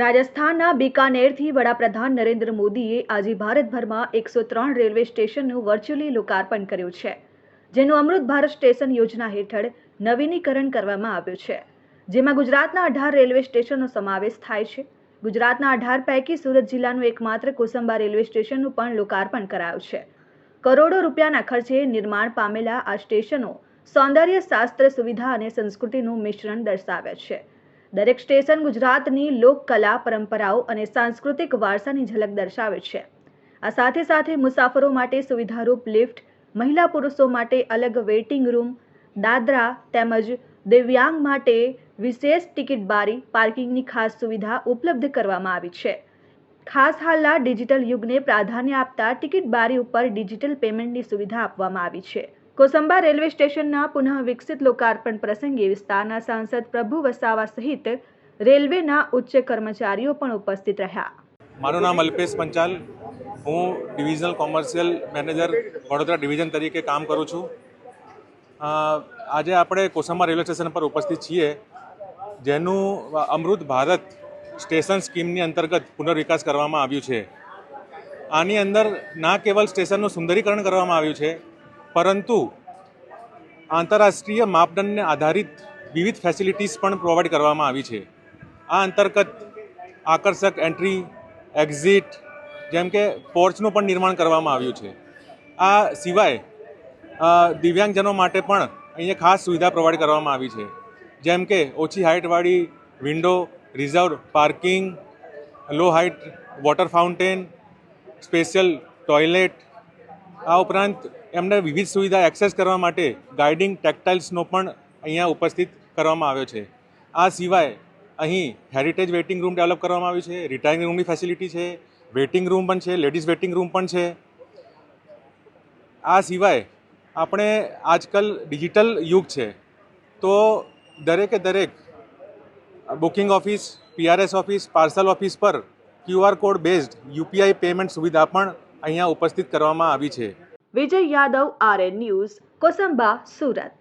રાજસ્થાનના બીકાનેરથી વડાપ્રધાન નરેન્દ્ર મોદીએ આજે ભારતભરમાં 103 રેલવે સ્ટેશનનું વર્ચ્યુઅલી લોકાર્પણ કર્યું છે, જેનું અમૃત ભારત સ્ટેશન યોજના હેઠળ નવીનીકરણ કરવામાં આવ્યું છે, જેમાં ગુજરાતના 18 રેલવે સ્ટેશનનો સમાવેશ થાય છે। ગુજરાતના 18 પૈકી સુરત જિલ્લાનું એકમાત્ર કોસંબા રેલવે સ્ટેશનનું પણ લોકાર્પણ કરાયું છે। કરોડો રૂપિયાના ખર્ચે નિર્માણ પામેલા આ સ્ટેશનો સૌંદર્ય શાસ્ત્ર, સુવિધા અને સંસ્કૃતિનું મિશ્રણ દર્શાવે છે। દરેક સ્ટેશન ગુજરાતની લોકકલા, પરંપરાઓ અને સાંસ્કૃતિક વારસાની ઝલક દર્શાવે છે। આ સાથે સાથે મુસાફરો માટે સુવિધારૂપ લિફ્ટ, મહિલા પુરુષો માટે અલગ વેઇટિંગ રૂમ, દાદરા તેમજ દિવ્યાંગ માટે વિશેષ ટિકિટ બારી, પાર્કિંગની ખાસ સુવિધા ઉપલબ્ધ કરવામાં આવી છે। ખાસ હાલના ડિજિટલ યુગને પ્રાધાન્ય આપતા ટિકિટ બારી ઉપર ડિજિટલ પેમેન્ટની સુવિધા આપવામાં આવી છે। કોસંબા રેલવે સ્ટેશનના પુનઃ વિકસિત લોકાર્પણ પ્રસંગે વિસ્તારના સાંસદ પ્રભુ વસાવા સહિત રેલવેના ઉચ્ચ કર્મચારીઓ પણ ઉપસ્થિત રહ્યા। મારું નામ અલ્પેશ પંચાલ, હું divisional commercial manager Vadodara division તરીકે કામ કરું છું। આજે આપણે કોસંબા રેલવે સ્ટેશન પર ઉપસ્થિત છીએ, જેનું અમૃત ભારત સ્ટેશન સ્કીમની અંતર્ગત પુનર્વિકાસ કરવામાં આવ્યું છે। આની અંદર ના કેવલ સ્ટેશનનું સુંદરીકરણ કરવામાં આવ્યું છે, પરંતુ આંતરરાષ્ટ્રીય માપદંડને આધારિત વિવિધ ફેસિલિટીઝ પણ પ્રોવાઈડ કરવામાં આવી છે। આ અંતર્ગત આકર્ષક એન્ટ્રી એક્ઝિટ જેમ કે પોર્ચનું પણ નિર્માણ કરવામાં આવ્યું છે। આ સિવાય દિવ્યાંગજનો માટે પણ અહીંયા ખાસ સુવિધા પ્રોવાઈડ કરવામાં આવી છે, જેમ કે ઓછી હાઇટવાળી window, reserve parking, low height water fountain, special toilet. આ ઉપરાંત એમને વિવિધ સુવિધા એક્સેસ કરવા માટે ગાઈડિંગ ટેક્ટાઇલ્સનો પણ અહીંયા ઉપસ્થિત કરવામાં આવ્યો છે। આ સિવાય અહીં હેરિટેજ વેઇટિંગ રૂમ ડેવલપ કરવામાં આવ્યું છે, રિટાયરિંગ રૂમની ફેસિલિટી છે, વેઇટિંગ રૂમ પણ છે, લેડીઝ વેઇટિંગ રૂમ પણ છે। આ સિવાય આપણે આજકાલ ડિજિટલ યુગ છે, તો દરેકે દરેક booking office, PRS office, parcel office પર QR code based UPI payment સુવિધા પણ અહીંયા ઉપસ્થિત કરવામાં આવી છે। વિજય યાદવ, RN ન્યૂઝ, કોસંબા, સુરત।